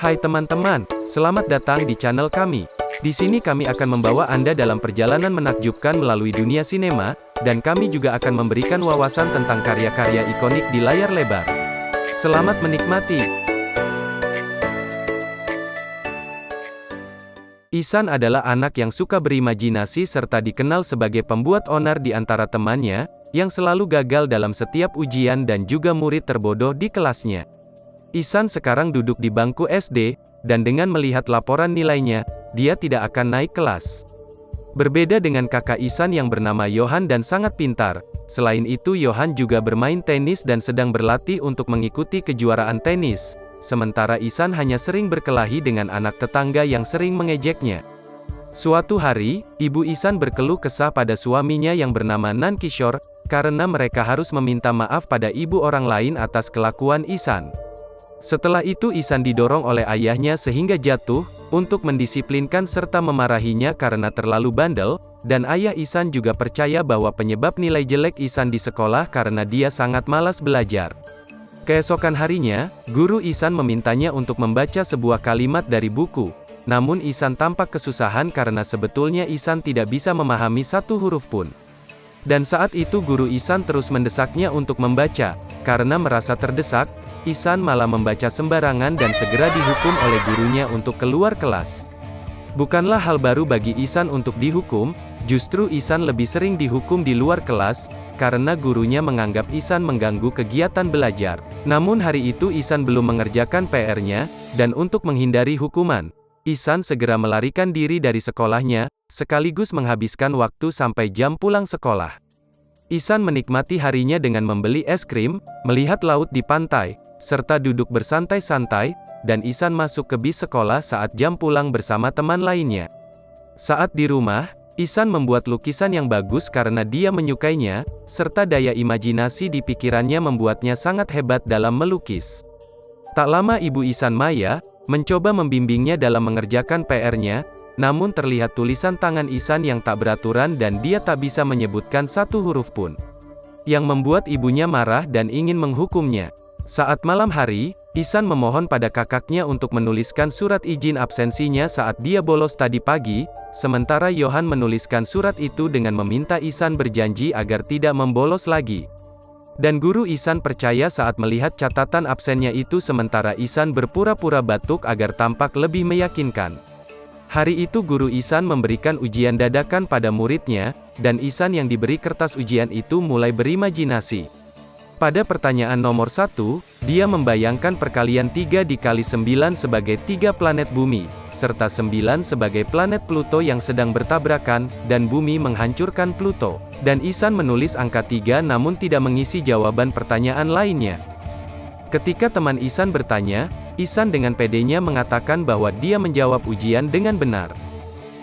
Hai teman-teman, selamat datang di channel kami. Di sini kami akan membawa Anda dalam perjalanan menakjubkan melalui dunia sinema, dan kami juga akan memberikan wawasan tentang karya-karya ikonik di layar lebar. Selamat menikmati. Ihsan adalah anak yang suka berimajinasi serta dikenal sebagai pembuat onar di antara temannya, yang selalu gagal dalam setiap ujian dan juga murid terbodoh di kelasnya. Ihsan sekarang duduk di bangku SD, dan dengan melihat laporan nilainya, dia tidak akan naik kelas. Berbeda dengan kakak Ihsan yang bernama Yohan dan sangat pintar, selain itu Yohan juga bermain tenis dan sedang berlatih untuk mengikuti kejuaraan tenis, sementara Ihsan hanya sering berkelahi dengan anak tetangga yang sering mengejeknya. Suatu hari, ibu Ihsan berkeluh kesah pada suaminya yang bernama Nan Kishore, karena mereka harus meminta maaf pada ibu orang lain atas kelakuan Ihsan. Setelah itu Ihsan didorong oleh ayahnya sehingga jatuh, untuk mendisiplinkan serta memarahinya karena terlalu bandel, dan ayah Ihsan juga percaya bahwa penyebab nilai jelek Ihsan di sekolah karena dia sangat malas belajar. Keesokan harinya, guru Ihsan memintanya untuk membaca sebuah kalimat dari buku, namun Ihsan tampak kesusahan karena sebetulnya Ihsan tidak bisa memahami satu huruf pun. Dan saat itu guru Ihsan terus mendesaknya untuk membaca, karena merasa terdesak, Ihsan malah membaca sembarangan dan segera dihukum oleh gurunya untuk keluar kelas. Bukanlah hal baru bagi Ihsan untuk dihukum, justru Ihsan lebih sering dihukum di luar kelas, karena gurunya menganggap Ihsan mengganggu kegiatan belajar. Namun hari itu Ihsan belum mengerjakan PR-nya, dan untuk menghindari hukuman, Ihsan segera melarikan diri dari sekolahnya, sekaligus menghabiskan waktu sampai jam pulang sekolah. Ihsan menikmati harinya dengan membeli es krim, melihat laut di pantai, serta duduk bersantai-santai, dan Ihsan masuk ke bis sekolah saat jam pulang bersama teman lainnya. Saat di rumah, Ihsan membuat lukisan yang bagus karena dia menyukainya, serta daya imajinasi di pikirannya membuatnya sangat hebat dalam melukis. Tak lama ibu Ihsan Maya, mencoba membimbingnya dalam mengerjakan PR-nya, namun terlihat tulisan tangan Ihsan yang tak beraturan dan dia tak bisa menyebutkan satu huruf pun. Yang membuat ibunya marah dan ingin menghukumnya. Saat malam hari, Ihsan memohon pada kakaknya untuk menuliskan surat izin absensinya saat dia bolos tadi pagi, sementara Yohan menuliskan surat itu dengan meminta Ihsan berjanji agar tidak membolos lagi. Dan guru Ihsan percaya saat melihat catatan absennya itu sementara Ihsan berpura-pura batuk agar tampak lebih meyakinkan. Hari itu guru Ihsan memberikan ujian dadakan pada muridnya, dan Ihsan yang diberi kertas ujian itu mulai berimajinasi. Pada pertanyaan nomor 1, dia membayangkan perkalian 3 dikali 9 sebagai 3 planet bumi, serta 9 sebagai planet Pluto yang sedang bertabrakan, dan bumi menghancurkan Pluto. Dan Ihsan menulis angka 3 namun tidak mengisi jawaban pertanyaan lainnya. Ketika teman Ihsan bertanya, Ihsan dengan pedenya mengatakan bahwa dia menjawab ujian dengan benar.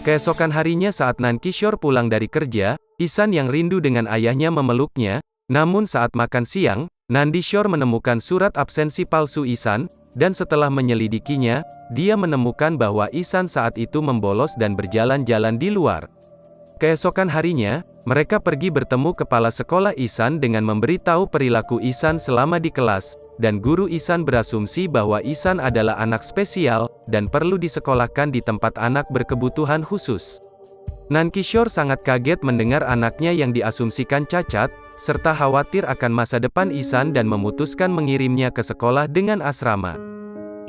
Keesokan harinya saat Nan Kishore pulang dari kerja, Ihsan yang rindu dengan ayahnya memeluknya, namun saat makan siang, Nan Kishore menemukan surat absensi palsu Ihsan, dan setelah menyelidikinya, dia menemukan bahwa Ihsan saat itu membolos dan berjalan-jalan di luar. Keesokan harinya, mereka pergi bertemu kepala sekolah Ihsan dengan memberitahu perilaku Ihsan selama di kelas, dan guru Ihsan berasumsi bahwa Ihsan adalah anak spesial, dan perlu disekolahkan di tempat anak berkebutuhan khusus. Nan Kishore sangat kaget mendengar anaknya yang diasumsikan cacat, serta khawatir akan masa depan Ihsan dan memutuskan mengirimnya ke sekolah dengan asrama.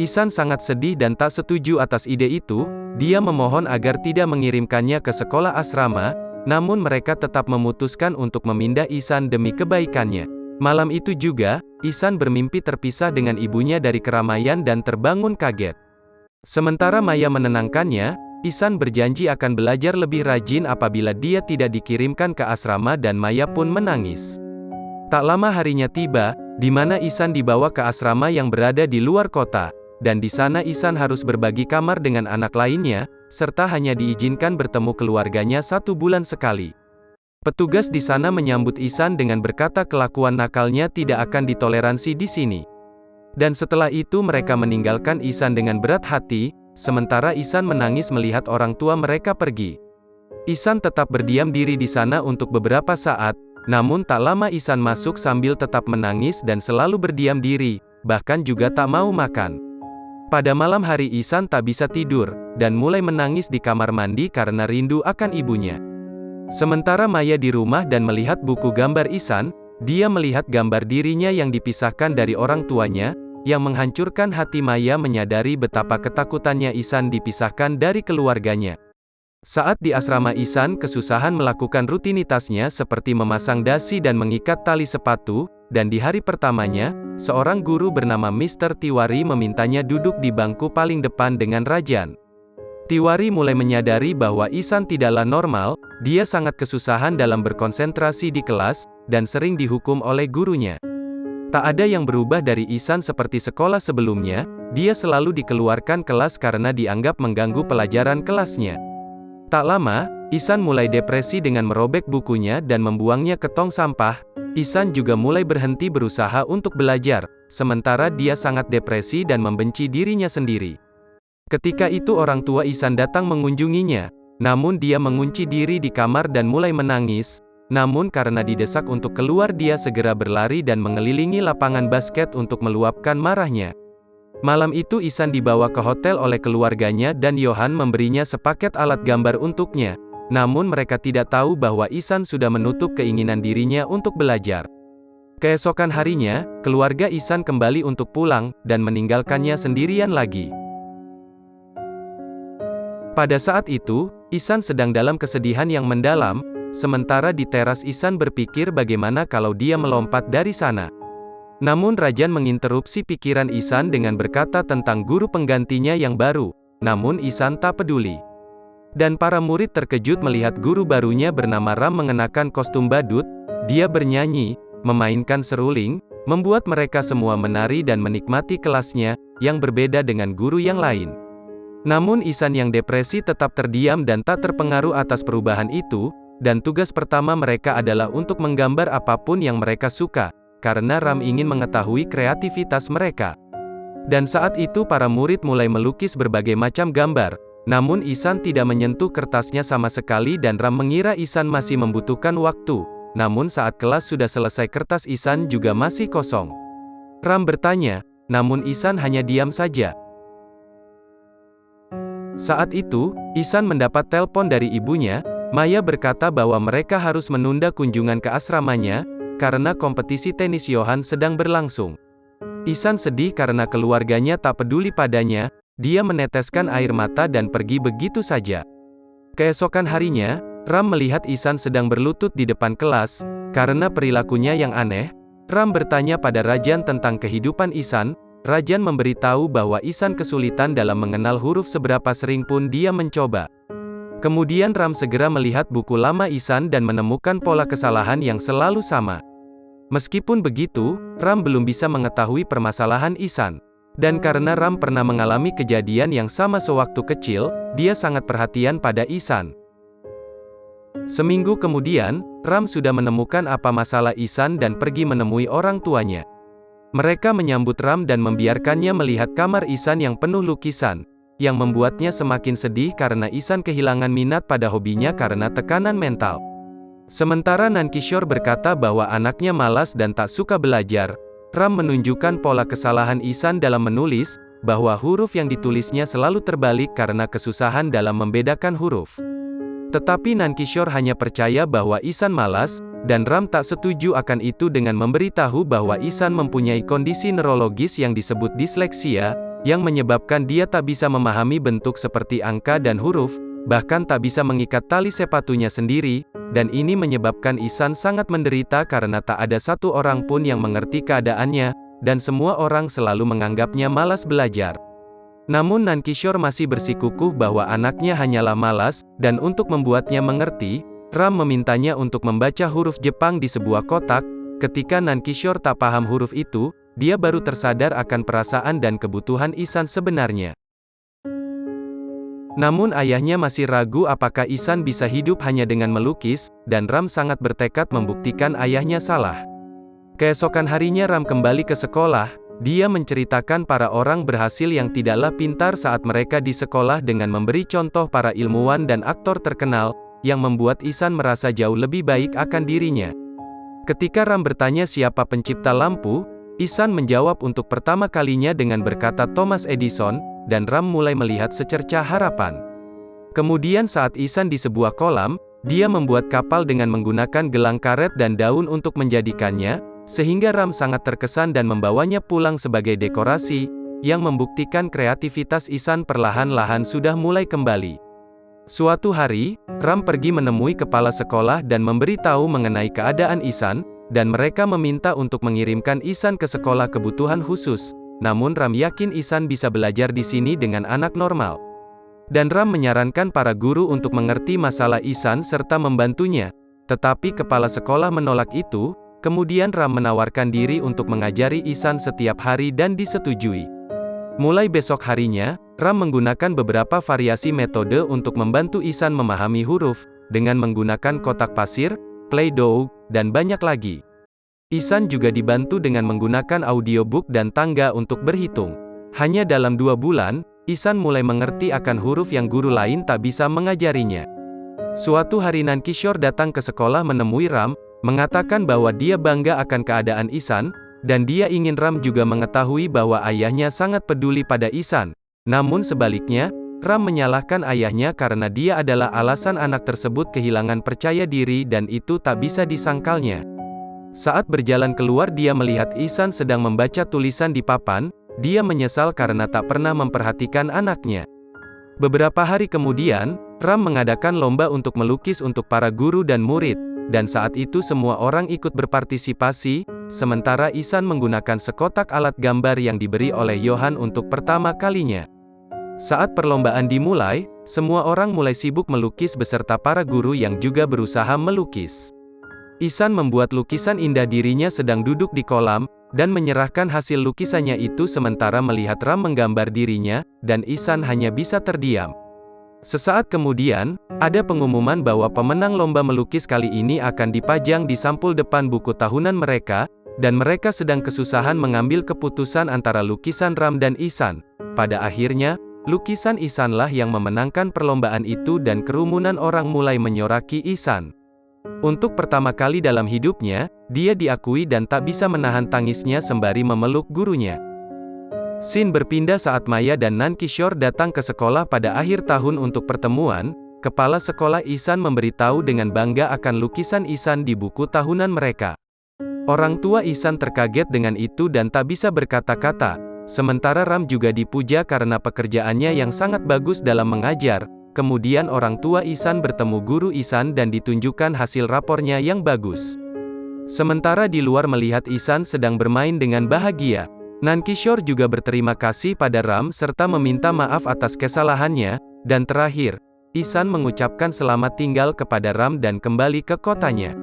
Ihsan sangat sedih dan tak setuju atas ide itu, dia memohon agar tidak mengirimkannya ke sekolah asrama, namun mereka tetap memutuskan untuk memindah Ihsan demi kebaikannya. Malam itu juga, Ihsan bermimpi terpisah dengan ibunya dari keramaian dan terbangun kaget. Sementara Maya menenangkannya, Ihsan berjanji akan belajar lebih rajin apabila dia tidak dikirimkan ke asrama dan Maya pun menangis. Tak lama harinya tiba, di mana Ihsan dibawa ke asrama yang berada di luar kota, dan di sana Ihsan harus berbagi kamar dengan anak lainnya, serta hanya diizinkan bertemu keluarganya 1 bulan sekali. Petugas di sana menyambut Ihsan dengan berkata kelakuan nakalnya tidak akan ditoleransi di sini. Dan setelah itu mereka meninggalkan Ihsan dengan berat hati, sementara Ihsan menangis melihat orang tua mereka pergi. Ihsan tetap berdiam diri di sana untuk beberapa saat, namun tak lama Ihsan masuk sambil tetap menangis dan selalu berdiam diri, bahkan juga tak mau makan. Pada malam hari Ihsan tak bisa tidur, dan mulai menangis di kamar mandi karena rindu akan ibunya. Sementara Maya di rumah dan melihat buku gambar Ihsan, dia melihat gambar dirinya yang dipisahkan dari orang tuanya, yang menghancurkan hati Maya menyadari betapa ketakutannya Ihsan dipisahkan dari keluarganya. Saat di asrama Ihsan kesusahan melakukan rutinitasnya seperti memasang dasi dan mengikat tali sepatu, dan di hari pertamanya, seorang guru bernama Mr. Tiwari memintanya duduk di bangku paling depan dengan Rajan. Tiwari mulai menyadari bahwa Ihsan tidaklah normal, dia sangat kesusahan dalam berkonsentrasi di kelas, dan sering dihukum oleh gurunya. Tak ada yang berubah dari Ihsan seperti sekolah sebelumnya, dia selalu dikeluarkan kelas karena dianggap mengganggu pelajaran kelasnya. Tak lama, Ihsan mulai depresi dengan merobek bukunya dan membuangnya ke tong sampah. Ihsan juga mulai berhenti berusaha untuk belajar, sementara dia sangat depresi dan membenci dirinya sendiri. Ketika itu orang tua Ihsan datang mengunjunginya, namun dia mengunci diri di kamar dan mulai menangis. Namun karena didesak untuk keluar dia segera berlari dan mengelilingi lapangan basket untuk meluapkan marahnya. Malam itu Ihsan dibawa ke hotel oleh keluarganya dan Johan memberinya sepaket alat gambar untuknya. Namun mereka tidak tahu bahwa Ihsan sudah menutup keinginan dirinya untuk belajar. Keesokan harinya, keluarga Ihsan kembali untuk pulang, dan meninggalkannya sendirian lagi. Pada saat itu, Ihsan sedang dalam kesedihan yang mendalam, sementara di teras Ihsan berpikir bagaimana kalau dia melompat dari sana. Namun Rajan menginterupsi pikiran Ihsan dengan berkata tentang guru penggantinya yang baru, namun Ihsan tak peduli. Dan para murid terkejut melihat guru barunya bernama Ram mengenakan kostum badut, dia bernyanyi, memainkan seruling, membuat mereka semua menari dan menikmati kelasnya, yang berbeda dengan guru yang lain. Namun Ihsan yang depresi tetap terdiam dan tak terpengaruh atas perubahan itu, dan tugas pertama mereka adalah untuk menggambar apapun yang mereka suka, karena Ram ingin mengetahui kreativitas mereka. Dan saat itu para murid mulai melukis berbagai macam gambar, namun Ihsan tidak menyentuh kertasnya sama sekali dan Ram mengira Ihsan masih membutuhkan waktu, namun saat kelas sudah selesai kertas Ihsan juga masih kosong. Ram bertanya, namun Ihsan hanya diam saja. Saat itu, Ihsan mendapat telepon dari ibunya. Maya berkata bahwa mereka harus menunda kunjungan ke asramanya, karena kompetisi tenis Johan sedang berlangsung. Ihsan sedih karena keluarganya tak peduli padanya, dia meneteskan air mata dan pergi begitu saja. Keesokan harinya, Ram melihat Ihsan sedang berlutut di depan kelas, karena perilakunya yang aneh. Ram bertanya pada Rajan tentang kehidupan Ihsan. Rajan memberitahu bahwa Ihsan kesulitan dalam mengenal huruf seberapa sering pun dia mencoba. Kemudian Ram segera melihat buku lama Ihsan dan menemukan pola kesalahan yang selalu sama. Meskipun begitu, Ram belum bisa mengetahui permasalahan Ihsan. Dan karena Ram pernah mengalami kejadian yang sama sewaktu kecil, dia sangat perhatian pada Ihsan. Seminggu kemudian, Ram sudah menemukan apa masalah Ihsan dan pergi menemui orang tuanya. Mereka menyambut Ram dan membiarkannya melihat kamar Ihsan yang penuh lukisan, yang membuatnya semakin sedih karena Ihsan kehilangan minat pada hobinya karena tekanan mental. Sementara Nankishore berkata bahwa anaknya malas dan tak suka belajar, Ram menunjukkan pola kesalahan Ihsan dalam menulis, bahwa huruf yang ditulisnya selalu terbalik karena kesusahan dalam membedakan huruf. Tetapi Nankishore hanya percaya bahwa Ihsan malas, dan Ram tak setuju akan itu dengan memberitahu bahwa Ihsan mempunyai kondisi neurologis yang disebut disleksia, yang menyebabkan dia tak bisa memahami bentuk seperti angka dan huruf, bahkan tak bisa mengikat tali sepatunya sendiri, dan ini menyebabkan Ihsan sangat menderita karena tak ada satu orang pun yang mengerti keadaannya, dan semua orang selalu menganggapnya malas belajar. Namun Nankishore masih bersikukuh bahwa anaknya hanyalah malas, dan untuk membuatnya mengerti, Ram memintanya untuk membaca huruf Jepang di sebuah kotak. Ketika Nankishore tak paham huruf itu, dia baru tersadar akan perasaan dan kebutuhan Ihsan sebenarnya. Namun ayahnya masih ragu apakah Ihsan bisa hidup hanya dengan melukis, dan Ram sangat bertekad membuktikan ayahnya salah. Keesokan harinya Ram kembali ke sekolah. Dia menceritakan para orang berhasil yang tidaklah pintar saat mereka di sekolah dengan memberi contoh para ilmuwan dan aktor terkenal, yang membuat Ihsan merasa jauh lebih baik akan dirinya. Ketika Ram bertanya siapa pencipta lampu, Ihsan menjawab untuk pertama kalinya dengan berkata Thomas Edison, dan Ram mulai melihat secercah harapan. Kemudian saat Ihsan di sebuah kolam, dia membuat kapal dengan menggunakan gelang karet dan daun untuk menjadikannya, sehingga Ram sangat terkesan dan membawanya pulang sebagai dekorasi, yang membuktikan kreativitas Ihsan perlahan-lahan sudah mulai kembali. Suatu hari, Ram pergi menemui kepala sekolah dan memberitahu mengenai keadaan Ihsan, dan mereka meminta untuk mengirimkan Ihsan ke sekolah kebutuhan khusus. Namun Ram yakin Ihsan bisa belajar di sini dengan anak normal. Dan Ram menyarankan para guru untuk mengerti masalah Ihsan serta membantunya. Tetapi kepala sekolah menolak itu, kemudian Ram menawarkan diri untuk mengajari Ihsan setiap hari dan disetujui. Mulai besok harinya, Ram menggunakan beberapa variasi metode untuk membantu Ihsan memahami huruf, dengan menggunakan kotak pasir, Play-Doh, dan banyak lagi. Ihsan juga dibantu dengan menggunakan audiobook dan tangga untuk berhitung. Hanya dalam 2 bulan, Ihsan mulai mengerti akan huruf yang guru lain tak bisa mengajarinya. Suatu hari Nankishore datang ke sekolah menemui Ram, mengatakan bahwa dia bangga akan keadaan Ihsan, dan dia ingin Ram juga mengetahui bahwa ayahnya sangat peduli pada Ihsan. Namun sebaliknya, Ram menyalahkan ayahnya karena dia adalah alasan anak tersebut kehilangan percaya diri dan itu tak bisa disangkalnya. Saat berjalan keluar dia melihat Ihsan sedang membaca tulisan di papan, dia menyesal karena tak pernah memperhatikan anaknya. Beberapa hari kemudian, Ram mengadakan lomba untuk melukis untuk para guru dan murid, dan saat itu semua orang ikut berpartisipasi, sementara Ihsan menggunakan sekotak alat gambar yang diberi oleh Johan untuk pertama kalinya. Saat perlombaan dimulai, semua orang mulai sibuk melukis beserta para guru yang juga berusaha melukis. Ihsan membuat lukisan indah dirinya sedang duduk di kolam, dan menyerahkan hasil lukisannya itu sementara melihat Ram menggambar dirinya, dan Ihsan hanya bisa terdiam. Sesaat kemudian, ada pengumuman bahwa pemenang lomba melukis kali ini akan dipajang di sampul depan buku tahunan mereka, dan mereka sedang kesusahan mengambil keputusan antara lukisan Ram dan Ihsan. Pada akhirnya, lukisan Ihsanlah yang memenangkan perlombaan itu dan kerumunan orang mulai menyoraki Ihsan. Untuk pertama kali dalam hidupnya, dia diakui dan tak bisa menahan tangisnya sembari memeluk gurunya. Scene berpindah saat Maya dan Nankishore datang ke sekolah pada akhir tahun untuk pertemuan. Kepala sekolah Ihsan memberitahu dengan bangga akan lukisan Ihsan di buku tahunan mereka. Orang tua Ihsan terkaget dengan itu dan tak bisa berkata-kata. Sementara Ram juga dipuja karena pekerjaannya yang sangat bagus dalam mengajar. Kemudian orang tua Ihsan bertemu guru Ihsan dan ditunjukkan hasil rapornya yang bagus. Sementara di luar melihat Ihsan sedang bermain dengan bahagia. Nankishore juga berterima kasih pada Ram serta meminta maaf atas kesalahannya, dan terakhir, Ihsan mengucapkan selamat tinggal kepada Ram dan kembali ke kotanya.